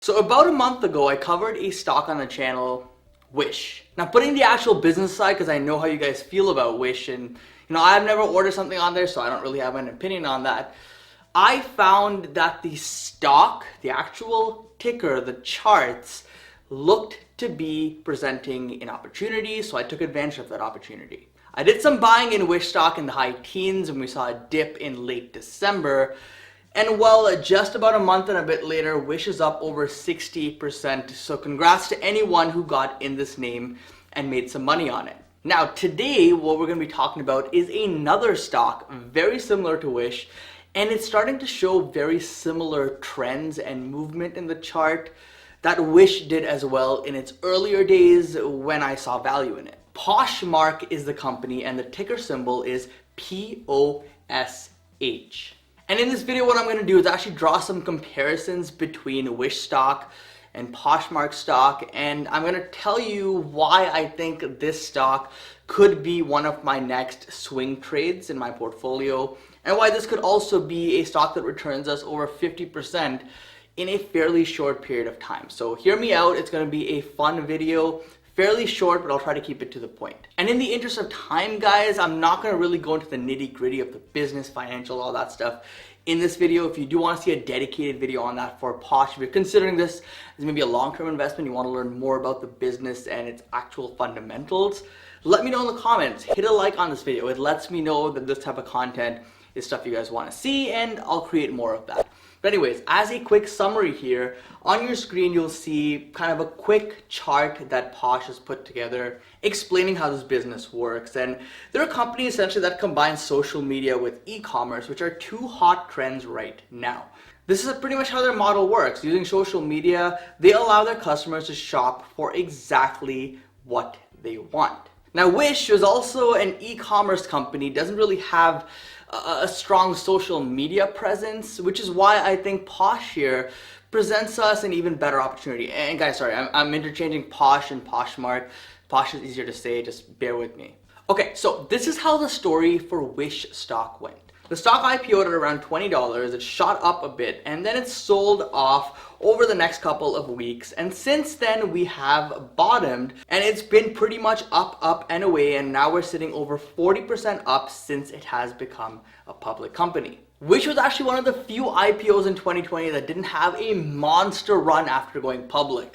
So about a month ago, I covered a stock on the channel, Wish. Now putting the actual business aside, because I know how you guys feel about Wish, and I've never ordered something on there, so I don't really have an opinion on that. I found that the stock, the actual ticker, the charts, looked to be presenting an opportunity, so I took advantage of that opportunity. I did some buying in Wish stock in the high teens, and we saw a dip in late December. And well, just about a month and a bit later, Wish is up over 60%. So congrats to anyone who got in this name and made some money on it. Now, today, what we're going to be talking about is another stock very similar to Wish, and it's starting to show very similar trends and movement in the chart that Wish did as well in its earlier days when I saw value in it. Poshmark is the company, and the ticker symbol is POSH. And in this video, what I'm going to do is actually draw some comparisons between Wish stock and Poshmark stock, and I'm going to tell you why I think this stock could be one of my next swing trades in my portfolio, and why this could also be a stock that returns us over 50% in a fairly short period of time. So hear me out, it's going to be a fun video. Fairly short, but I'll try to keep it to the point. And in the interest of time, guys, I'm not going to really go into the nitty gritty of the business, financial, all that stuff in this video. If you do want to see a dedicated video on that for Posh, if you're considering this as maybe a long-term investment, you want to learn more about the business and its actual fundamentals, let me know in the comments. Hit a like on this video. It lets me know that this type of content is stuff you guys want to see, and I'll create more of that. But anyways, as a quick summary here, on your screen you'll see kind of a quick chart that Posh has put together explaining how this business works. And they're a company essentially that combines social media with e-commerce, which are two hot trends right now. This is pretty much how their model works. Using social media, they allow their customers to shop for exactly what they want. Now, Wish is also an e-commerce company, doesn't really have a strong social media presence, which is why I think Posh here presents us an even better opportunity. And guys, sorry, I'm interchanging Posh and Poshmark. Posh is easier to say, just bear with me. Okay, so this is how the story for Wish stock went. The stock IPO'd at around $20, it shot up a bit, and then it sold off over the next couple of weeks. And since then, we have bottomed, and it's been pretty much up, and away, and now we're sitting over 40% up since it has become a public company. Wish was actually one of the few IPOs in 2020 that didn't have a monster run after going public.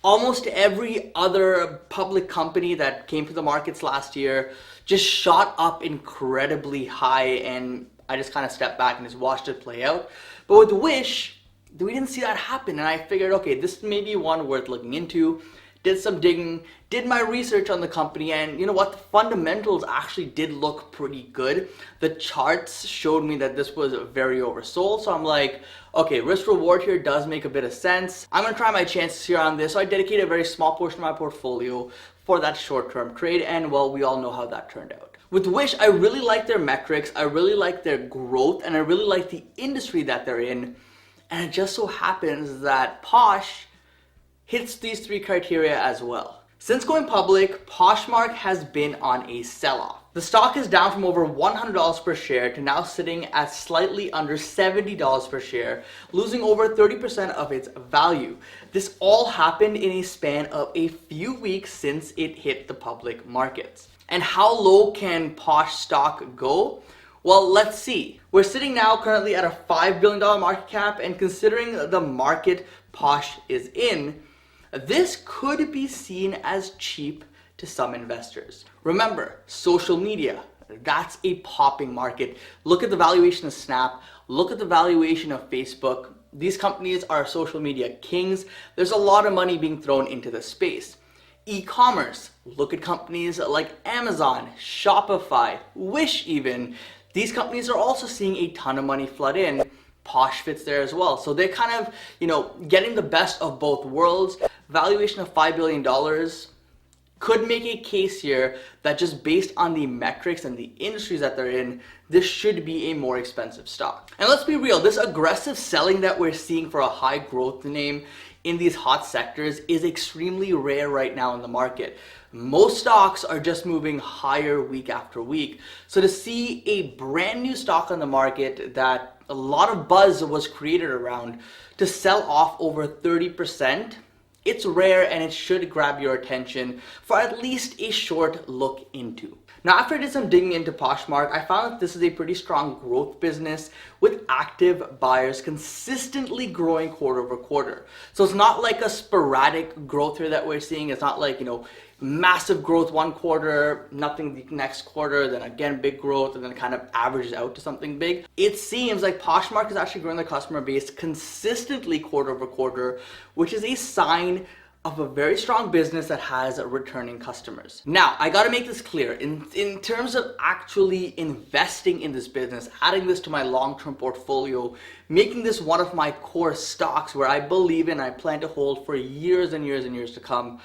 Almost every other public company that came to the markets last year just shot up incredibly high, and I just kind of stepped back and just watched it play out. But with Wish, we didn't see that happen, and I figured, okay, this may be one worth looking into. Did some digging, did my research on the company, and you know what? The fundamentals actually did look pretty good. The charts showed me that this was very oversold, so I'm like, okay, risk reward here does make a bit of sense. I'm gonna try my chances here on this, so I dedicated a very small portion of my portfolio for that short-term trade, and well, we all know how that turned out. With Wish, I really like their metrics, I really like their growth, and I really like the industry that they're in, and it just so happens that Posh hits these three criteria as well. Since going public, Poshmark has been on a sell-off. The stock is down from over $100 per share to now sitting at slightly under $70 per share, losing over 30% of its value. This all happened in a span of a few weeks since it hit the public markets. And how low can Posh stock go? Well, let's see. We're sitting now currently at a $5 billion market cap, and considering the market Posh is in, this could be seen as cheap to some investors. Remember, social media, that's a popping market. Look at the valuation of Snap, look at the valuation of Facebook. These companies are social media kings. There's a lot of money being thrown into the space. E-commerce, look at companies like Amazon, Shopify, Wish even. These companies are also seeing a ton of money flood in. Posh fits there as well. So they're kind of, getting the best of both worlds. Valuation of $5 billion could make a case here that just based on the metrics and the industries that they're in, this should be a more expensive stock. And let's be real, this aggressive selling that we're seeing for a high growth name in these hot sectors is extremely rare right now in the market. Most stocks are just moving higher week after week. So to see a brand new stock on the market that a lot of buzz was created around to sell off over 30%, it's rare and it should grab your attention for at least a short look into. Now, after I did some digging into Poshmark, I found that this is a pretty strong growth business with active buyers consistently growing quarter over quarter. So it's not like a sporadic growth here that we're seeing. It's not like, massive growth one quarter, nothing the next quarter, then again big growth, and then it kind of averages out to something big. It seems like Poshmark is actually growing their customer base consistently quarter over quarter, which is a sign of a very strong business that has returning customers. Now, I gotta make this clear, in terms of actually investing in this business, adding this to my long-term portfolio, making this one of my core stocks where I believe in, I plan to hold for years and years and years to come,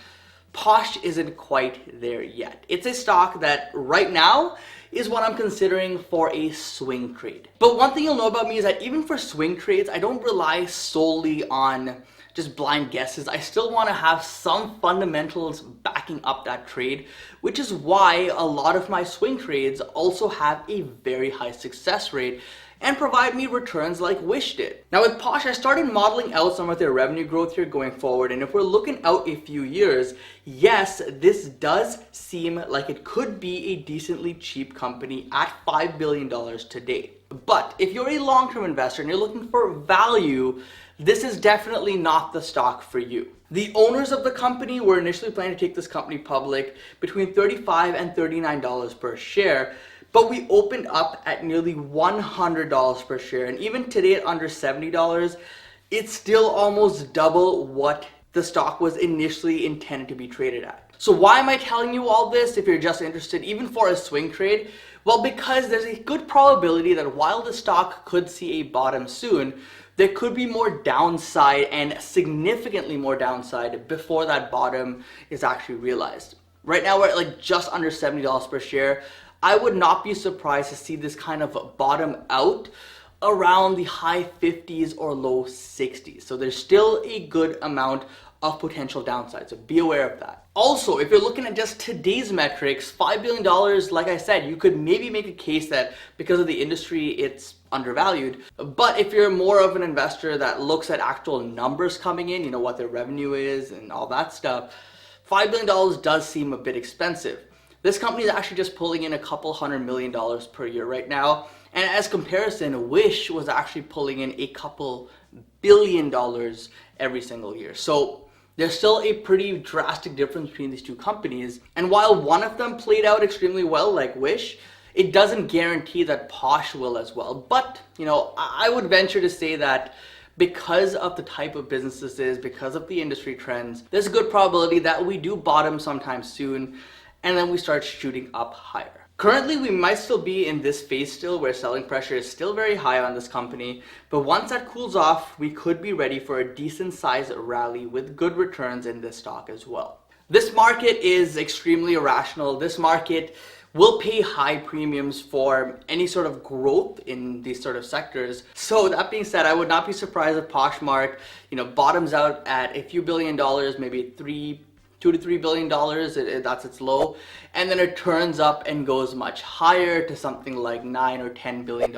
Posh isn't quite there yet. It's a stock that right now is what I'm considering for a swing trade. But one thing you'll know about me is that even for swing trades, I don't rely solely on just blind guesses. I still want to have some fundamentals backing up that trade, which is why a lot of my swing trades also have a very high success rate and provide me returns like Wish did. Now with Posh, I started modeling out some of their revenue growth here going forward, and if we're looking out a few years, yes, this does seem like it could be a decently cheap company at $5 billion today. But if you're a long-term investor and you're looking for value, this is definitely not the stock for you. The owners of the company were initially planning to take this company public between $35 and $39 per share, but we opened up at nearly $100 per share, and even today at under $70, it's still almost double what the stock was initially intended to be traded at. So why am I telling you all this if you're just interested, even for a swing trade? Well, because there's a good probability that while the stock could see a bottom soon, there could be more downside, and significantly more downside, before that bottom is actually realized. Right now we're at like just under $70 per share. I would not be surprised to see this kind of bottom out around the high 50s or low 60s. So there's still a good amount of potential downside, so be aware of that. Also, if you're looking at just today's metrics, $5 billion, like I said, you could maybe make a case that because of the industry, it's undervalued. But if you're more of an investor that looks at actual numbers coming in, what their revenue is and all that stuff, $5 billion does seem a bit expensive. This company is actually just pulling in a couple $100 million per year right now. And as comparison, Wish was actually pulling in a couple $1 billion every single year. So there's still a pretty drastic difference between these two companies. And while one of them played out extremely well, like Wish, it doesn't guarantee that Posh will as well. But, I would venture to say that because of the type of business this is, because of the industry trends, there's a good probability that we do bottom sometime soon, and then we start shooting up higher. Currently, we might still be in this phase still where selling pressure is still very high on this company, but once that cools off, we could be ready for a decent sized rally with good returns in this stock as well. This market is extremely irrational. This market will pay high premiums for any sort of growth in these sort of sectors. So that being said, I would not be surprised if Poshmark, bottoms out at a few $1 billion, maybe $2 to $3 billion, that's its low, and then it turns up and goes much higher to something like $9 or $10 billion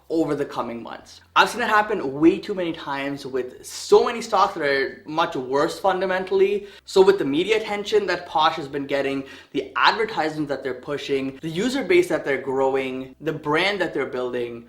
over the coming months. I've seen it happen way too many times with so many stocks that are much worse fundamentally. So with the media attention that Posh has been getting, the advertisements that they're pushing, the user base that they're growing, the brand that they're building,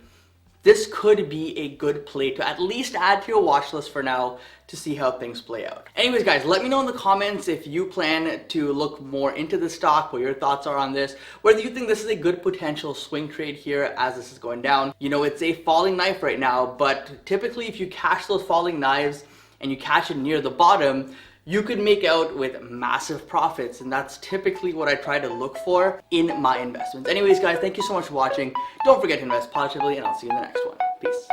this could be a good play to at least add to your watch list for now to see how things play out. Anyways, guys, let me know in the comments if you plan to look more into the stock, what your thoughts are on this, whether you think this is a good potential swing trade here as this is going down. It's a falling knife right now, but typically if you catch those falling knives and you catch it near the bottom, you could make out with massive profits, and that's typically what I try to look for in my investments. Anyways, guys, thank you so much for watching. Don't forget to invest positively, and I'll see you in the next one. Peace.